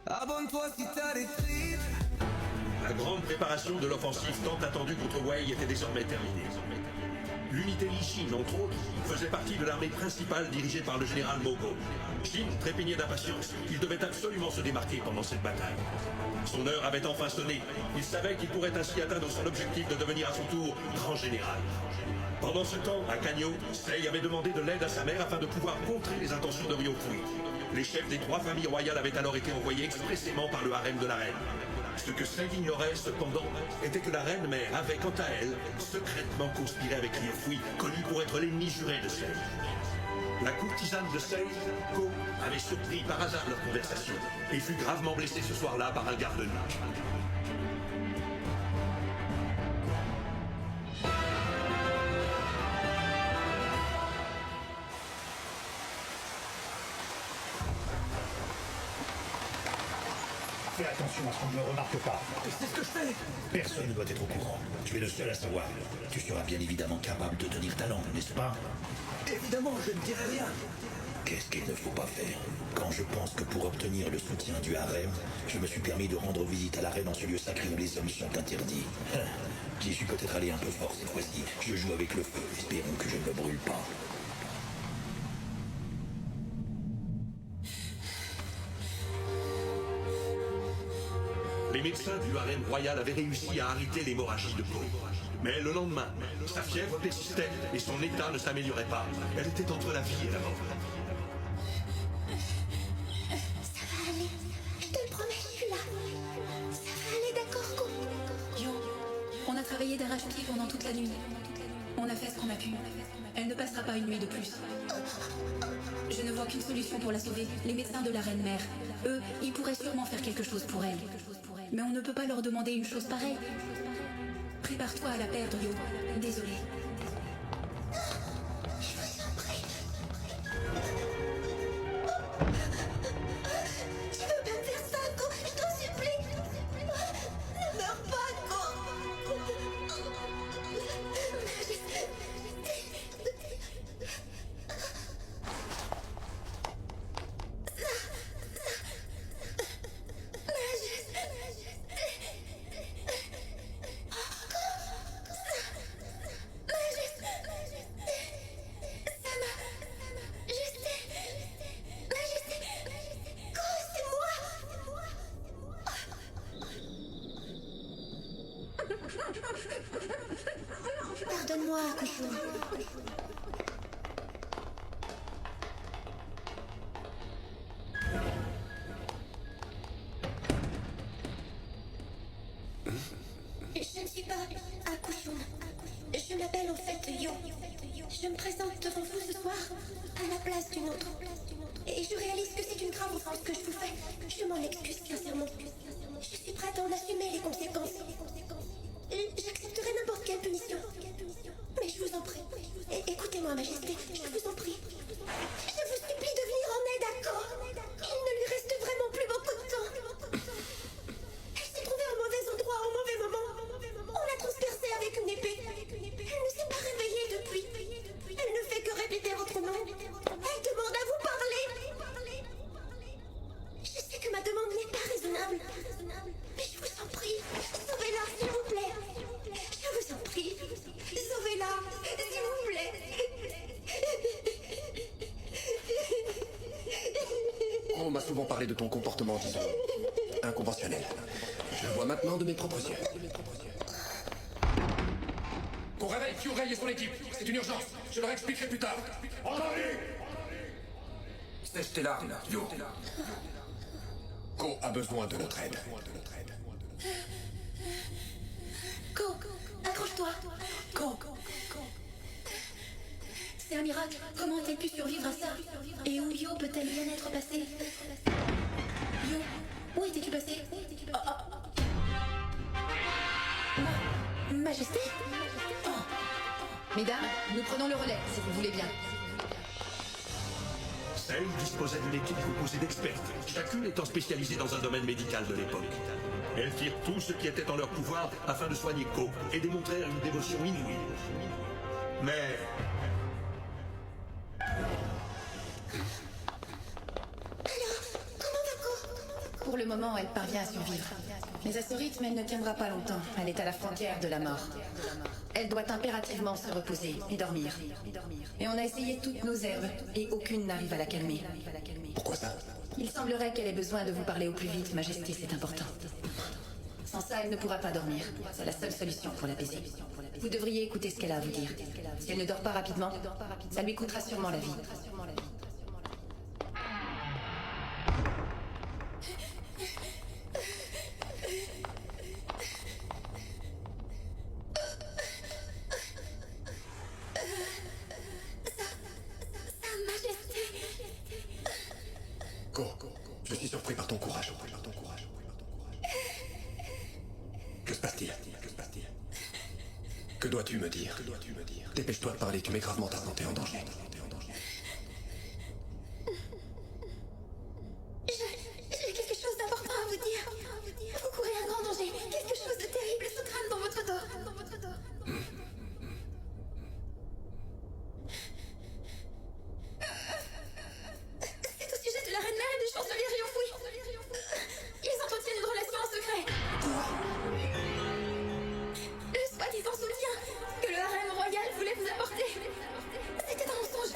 Abonne-toi si t'as des tripes. La grande préparation de l'offensive tant attendue contre Wei était désormais terminée. L'unité Li Xin, entre autres, faisait partie de l'armée principale dirigée par le général Mogo. Xin trépignait d'impatience. Il devait absolument se démarquer pendant cette bataille. Son heure avait enfin sonné. Il savait qu'il pourrait ainsi atteindre son objectif de devenir à son tour grand général. Pendant ce temps, à Canyo, Sei avait demandé de l'aide à sa mère afin de pouvoir contrer les intentions de Ryokui. Les chefs des 3 familles royales avaient alors été envoyés expressément par le harem de la reine. Ce que Sei ignorait, cependant, était que la reine-mère avait, quant à elle, secrètement conspiré avec Ryokui, connu pour être l'ennemi juré de Sei. La courtisane de Sei, Ko, avait surpris par hasard leur conversation et fut gravement blessée ce soir-là par un garde-nuit. Fais attention à ce qu'on ne me remarque pas. C'est ce que je fais. Personne ne doit être au courant. Tu es le seul à savoir. Tu seras bien évidemment capable de tenir ta langue, n'est-ce pas? Évidemment, je ne dirai rien. Qu'est-ce qu'il ne faut pas faire? Quand je pense que pour obtenir le soutien du harem, je me suis permis de rendre visite à la reine en ce lieu sacré où les hommes sont interdits. J'y suis peut-être allé un peu fort cette fois-ci. Je joue avec le feu. Espérons que je ne me brûle pas. Les médecins du harem royal avaient réussi à arrêter l'hémorragie de Ko. Mais le lendemain, sa fièvre persistait et son état ne s'améliorait pas. Elle était entre la vie et la mort. Ça va aller. Je te le promets, je suis là. Ça va aller, d'accord, Ko? Yo, on a travaillé d'arrache-pied pendant toute la nuit. On a fait ce qu'on a pu. Elle ne passera pas une nuit de plus. Je ne vois qu'une solution pour la sauver. Les médecins de la reine-mère. Eux, ils pourraient sûrement faire quelque chose pour elle. Mais on ne peut pas leur demander une chose pareille. Prépare-toi à la perdre, Yo. Désolée. Je vous en prie. Tu veux pas me faire ça, Ko? Je t'en supplie. Ne meurs pas, Ko. Pardonne-moi, Kushou. Je ne suis pas Akushun. Je m'appelle en fait Yo. Je me présente devant vous ce soir à la place d'une autre. Et je réalise que c'est une grave offense que je vous fais. Je m'en excuse sincèrement. Je suis prête à en assumer les conséquences. J'accepterai n'importe quelle punition. Mais je vous en prie. Écoutez-moi, Majesté, je vous en prie. Je vous supplie de venir en aide à Ko. Il ne lui reste vraiment plus beaucoup de temps. Elle s'est trouvée au mauvais endroit, au mauvais moment. On l'a transpercée avec une épée. Elle ne s'est pas réveillée depuis. Elle ne fait que répéter votre nom. Elle demande à vous parler. Je sais que ma demande n'est pas raisonnable. Mais je vous en prie, sauvez-la, s'il vous plaît. Je vous en prie, sauvez-la, s'il vous plaît. On m'a souvent parlé de ton comportement, disons, inconventionnel. Je le vois maintenant de mes propres yeux. Qu'on réveille Kyurei et son équipe. C'est une urgence. Je leur expliquerai plus tard. Sèche tes larmes, Yo. Ko a besoin de notre aide. Ko, accroche-toi. Ko. C'est un miracle. Comment a-t-elle pu survivre à ça? Et où Yo peut-elle bien être passée? Yo, où étais-tu passé? Majesté? Mesdames, nous prenons le relais, si vous voulez bien. Sei disposait d'une équipe composée d'expertes, chacune étant spécialisée dans un domaine médical de l'époque. Elles firent tout ce qui était en leur pouvoir afin de soigner Ko et démontrèrent une dévotion inouïe. Mais... Alors, comment va Ko? Pour le moment, elle parvient à survivre. Mais à ce rythme, elle ne tiendra pas longtemps. Elle est à la frontière de la mort. Elle doit impérativement se reposer et dormir. Et on a essayé toutes nos herbes, et aucune n'arrive à la calmer. Pourquoi ça? Il semblerait qu'elle ait besoin de vous parler au plus vite, Majesté, c'est important. Sans ça, elle ne pourra pas dormir. C'est la seule solution pour l'apaiser. Vous devriez écouter ce qu'elle a à vous dire. Si elle ne dort pas rapidement, ça lui coûtera sûrement la vie. Go. Je suis surpris par ton courage. Que se passe-t-il? Que dois-tu me dire? Dépêche-toi de parler, tu mets gravement ta santé en danger. J'ai quelque chose d'important à vous dire. Vous courez un grand danger. Quelque chose de terrible se trame dans votre dos. C'est au sujet de la reine mère et du chancelier Ryofui. Ils entretiennent une relation en secret. Le soi-disant soutien que le harem royal voulait vous apporter, c'était un mensonge.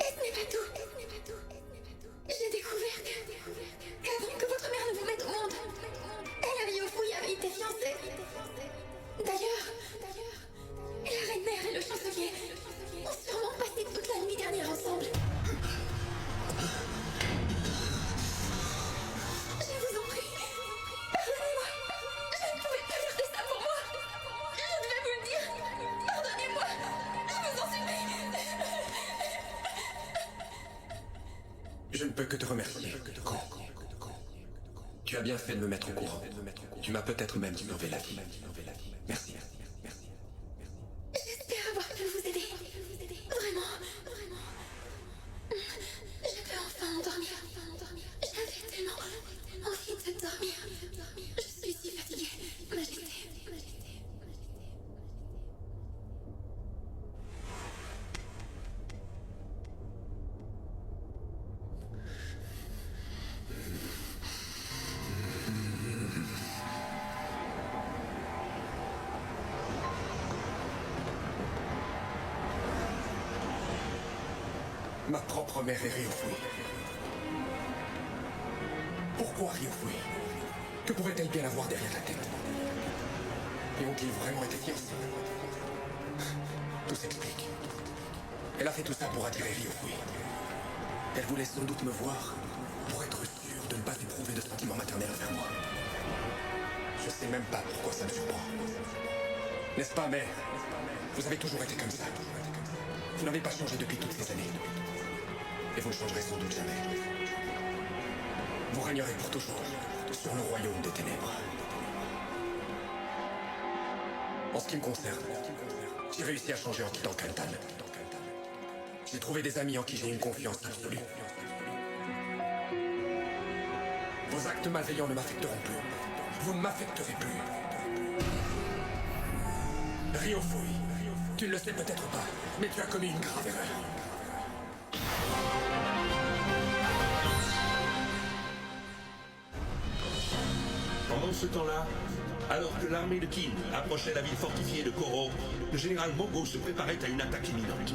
Et ce n'est pas tout. J'ai découvert qu'avant que votre mère ne vous mette au monde, elle et Ryofui avaient été fiancés. D'ailleurs, la reine mère et le chancelier ont sûrement passé toute la nuit dernière ensemble. Je vous en prie, pardonnez-moi. Je ne pouvais pas garder ça pour moi. Je devais vous le dire. Pardonnez-moi. Je vous en supplie. Je ne peux que te remercier. Tu as bien fait de me mettre au courant. Tu m'as peut-être même sauvé la vie. Merci. J'espère avoir pu vous aider. Vraiment. Je peux enfin m'endormir. J'avais tellement envie de dormir. Je suis si fatiguée, Majesté. Ma propre mère est Ryofui. Pourquoi Ryofui? Que pouvait-elle bien avoir derrière la tête? Et ont-ils vraiment été fiancés? Tout s'explique. Elle a fait tout ça pour attirer Ryofui. Elle voulait sans doute me voir pour être sûre de ne pas éprouver de sentiments maternels envers moi. Je sais même pas pourquoi ça me surprend. N'est-ce pas, mère? Vous avez toujours été comme ça. Vous n'avez pas changé depuis toutes ces années. Et vous ne changerez sans doute jamais. Vous régnerez pour toujours sur le royaume des ténèbres. En ce qui me concerne, j'ai réussi à changer en quittant Kantan. J'ai trouvé des amis en qui j'ai une confiance absolue. Vos actes malveillants ne m'affecteront plus. Vous ne m'affecterez plus. Ryofui, tu ne le sais peut-être pas, mais tu as commis une grave erreur. Pendant ce temps-là, alors que l'armée de Qin approchait la ville fortifiée de Koro, le général Mogo se préparait à une attaque imminente.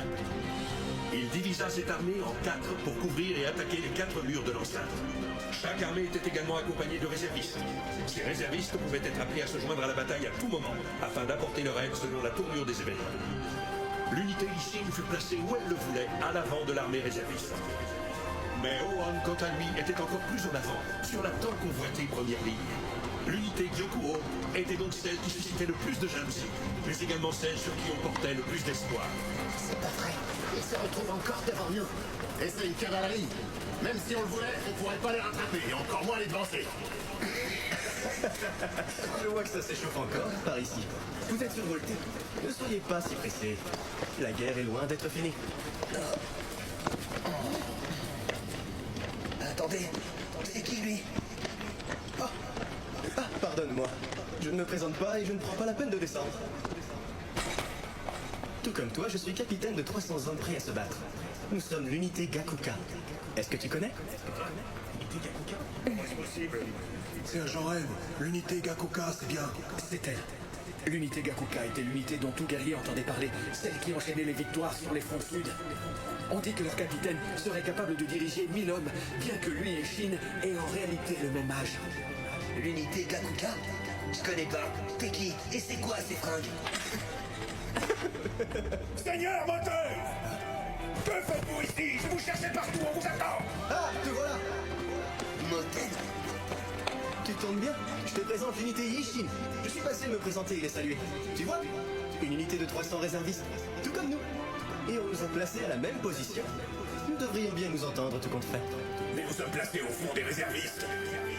Il divisa cette armée en 4 pour couvrir et attaquer les 4 murs de l'enceinte. Chaque armée était également accompagnée de réservistes. Ces réservistes pouvaient être appelés à se joindre à la bataille à tout moment, afin d'apporter leur aide selon la tournure des événements. L'unité Ishin fut placée où elle le voulait, à l'avant de l'armée réserviste. Mais Ohan, quant à lui, était encore plus en avant, sur la tant convoitée première ligne. L'unité Gyokuo était donc celle qui suscitait le plus de jalousie, mais également celle sur qui on portait le plus d'espoir. C'est pas vrai. Ils se retrouvent encore devant nous. Et c'est une cavalerie. Même si on le voulait, on pourrait pas les rattraper, et encore moins les devancer. Je vois que ça s'échauffe encore par ici. Vous êtes survoltés. Ne soyez pas si pressés. La guerre est loin d'être finie. Attendez, c'est qui lui? Ah, pardonne-moi. Je ne me présente pas et je ne prends pas la peine de descendre. Tout comme toi, je suis capitaine de 300 hommes prêts à se battre. Nous sommes l'unité Gakuka. Est-ce que tu connais? l'unité Gakuka? Comment est-ce possible? Sergent Ren, l'unité Gakuka, c'est bien. C'est elle. L'unité Gakuka était l'unité dont tout guerrier entendait parler, celle qui enchaînait les victoires sur les fronts sud. On dit que leur capitaine serait capable de diriger 1000 hommes, bien que lui et Shin aient en réalité le même âge. L'unité Gakuka? Je connais pas. T'es qui? Et c'est quoi ces fringues? Seigneur moteur! Que faites-vous ici? Je vous cherchais partout, on vous attend! Ah, te voilà! Moten? Tu tournes bien. Je te présente l'unité Yishin. Je suis passé me présenter et les saluer. Tu vois? Une unité de 300 réservistes, tout comme nous. Et on nous a placés à la même position. Nous devrions bien nous entendre, tout compte fait. Mais nous sommes placés au fond des réservistes.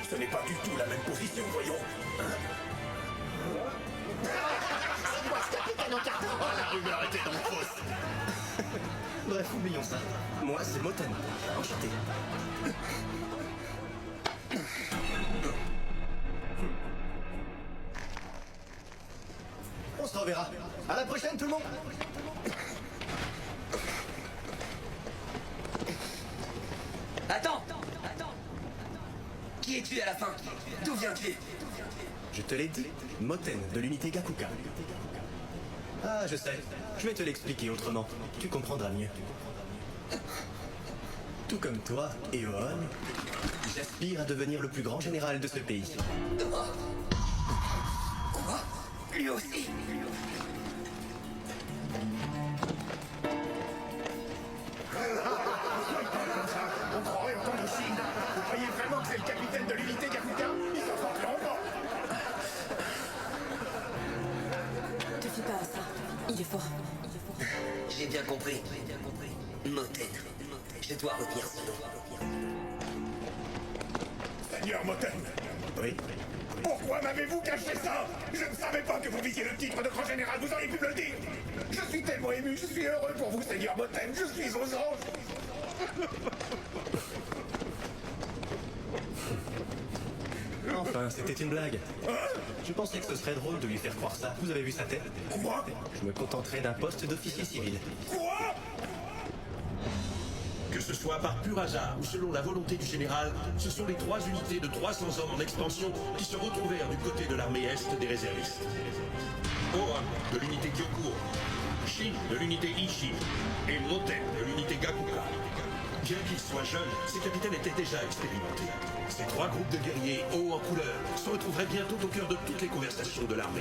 Ce n'est pas du tout la même position, voyons. C'est moi ce capitaine en carton. Oh, la rumeur était donc fausse. Bref, oublions ça. Moi, c'est Moten. Enchanté. On se reverra. À la prochaine, tout le monde. Attends! Qui es-tu à la fin? D'où viens-tu? Je te l'ai dit, Moten de l'unité Gakuka. Ah, je sais. Je vais te l'expliquer autrement. Tu comprendras mieux. Tout comme toi, Eohon, j'aspire à devenir le plus grand général de ce pays. Quoi? Lui aussi? On croirait entendre Shin. Vous croyez vraiment que c'est le capitaine de l'unité Gakuka? Il s'en sort longtemps. Te fie pas à ça. Il est fort. J'ai bien compris. Moten. Je dois retenir ce nom. Seigneur Moten, Oui. pourquoi m'avez-vous caché ça? Je ne savais pas que vous visiez le titre de grand général, vous auriez pu me le dire. Je suis tellement ému, je suis heureux pour vous, Seigneur Moten, je suis aux anges. Enfin, c'était une blague. Je pensais que ce serait drôle de lui faire croire ça. Vous avez vu sa tête? Quoi? Je me contenterai d'un poste d'officier civil. Quoi? Que ce soit par pur hasard ou selon la volonté du général, ce sont les 3 unités de 300 hommes en expansion qui se retrouvèrent du côté de l'armée Est des réservistes. Ohan de l'unité Kyokuo, Shin de l'unité Ishin et Moten de l'unité Gakuka. Bien qu'ils soient jeunes, ces capitaines étaient déjà expérimentés. Ces 3 groupes de guerriers hauts en couleur se retrouveraient bientôt au cœur de toutes les conversations de l'armée.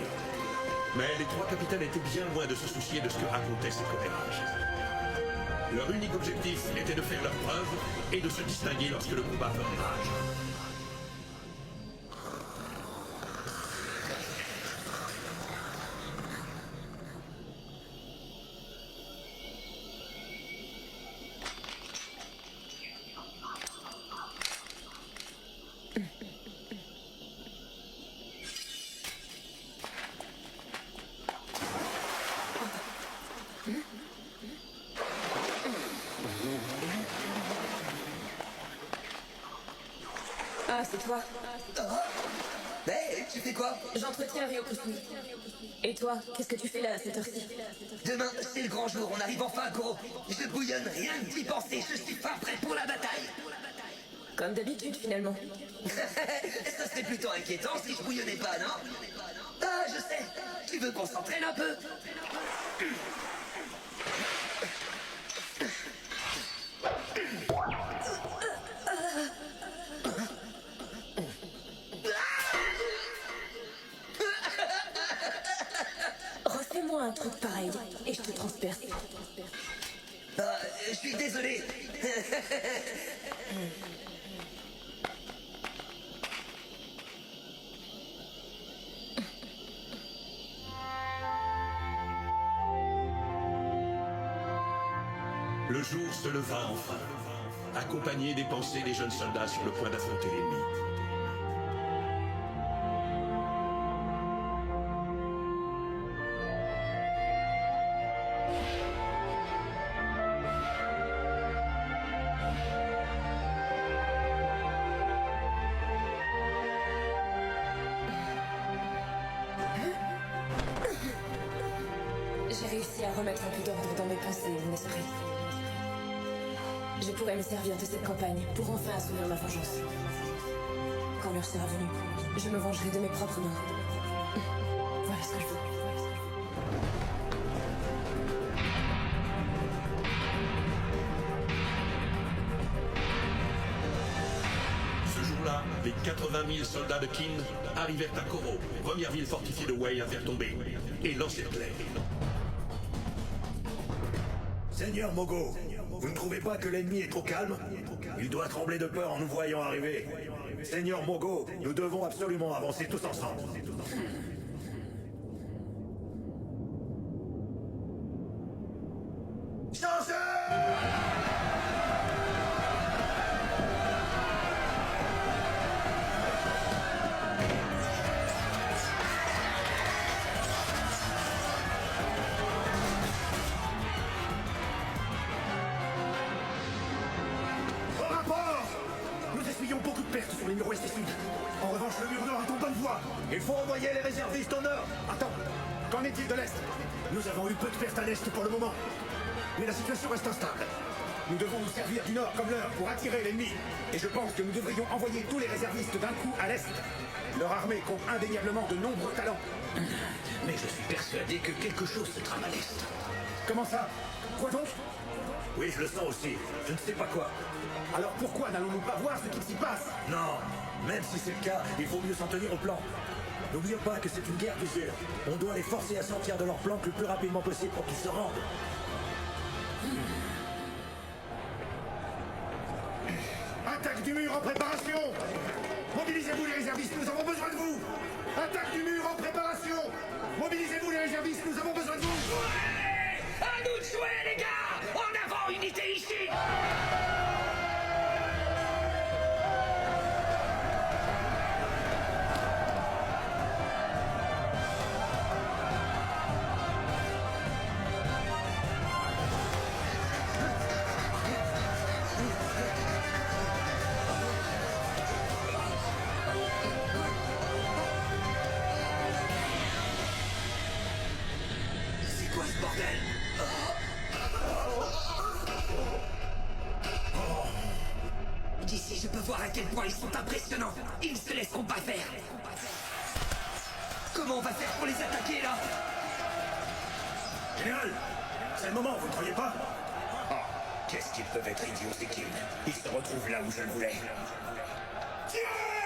Mais les 3 capitaines étaient bien loin de se soucier de ce que racontaient ces commérages. Leur unique objectif était de faire leur preuve et de se distinguer lorsque le combat ferait rage. Ah, c'est toi. Hey, tu fais quoi? J'entretiens Ryokusui. Et toi, qu'est-ce que tu fais là à cette heure-ci? Demain, c'est le grand jour, on arrive enfin, Goro. Je bouillonne, rien que d'y penser, je suis fin prêt pour la bataille. Comme d'habitude, finalement. Ça serait plutôt inquiétant si je bouillonnais pas, non? Ah, je sais. Tu veux qu'on s'entraîne un peu? Refais-moi un truc pareil et je te transperce. Ah, je suis désolé. Le jour se leva enfin, accompagné des pensées des jeunes soldats sur le point d'affronter l'ennemi. J'ai réussi à remettre un peu d'ordre dans mes pensées et mon esprit. Je pourrais me servir de cette campagne pour enfin assouvir ma vengeance. Quand l'heure sera venue, je me vengerai de mes propres mains. Voilà ce que je veux. Ce jour-là, les 80 000 soldats de Qin arrivèrent à Koro, première ville fortifiée de Wei à faire tomber, et l'encerclèrent. Seigneur Mogo, vous ne trouvez pas que l'ennemi est trop calme? Il doit trembler de peur en nous voyant arriver. Seigneur Mogo, nous devons absolument avancer tous ensemble. Au rapport! Nous essuyons beaucoup de pertes sur les murs ouest et sud. En revanche, le mur nord est en bonne voie. Il faut envoyer les réservistes au nord. Attends, qu'en est-il de l'est? Nous avons eu peu de pertes à l'est pour le moment. Mais la situation reste instable. Nous devons nous servir du nord comme l'heure pour attirer l'ennemi. Et je pense que nous devrions envoyer tous les réservistes d'un coup à l'est. Leur armée compte indéniablement de nombreux talents. Mais je suis persuadé que quelque chose se trame à l'est. Comment ça? Quoi donc? Oui, je le sens aussi. Je ne sais pas quoi. Alors pourquoi n'allons-nous pas voir ce qu'il s'y passe? Non, même si c'est le cas, il faut mieux s'en tenir au plan. N'oublions pas que c'est une guerre d'usure. On doit les forcer à sortir de leur plan le plus rapidement possible pour qu'ils se rendent. Attaque du mur en préparation! Mobilisez-vous les réservistes, nous avons besoin de vous! Attaque du mur en préparation! Mobilisez-vous les réservistes, nous avons besoin de vous! Ouais! À nous de jouer, les gars! En avant, unité ici! C'est quoi ce bordel? D'ici, je peux voir à quel point ils sont impressionnants. Ils ne se laisseront pas faire. Comment on va faire pour les attaquer, là? Général, c'est le moment, vous ne croyez pas? Oh, qu'est-ce qu'ils peuvent être idiots, ces kills. Ils se retrouvent là où je le voulais. Tirez!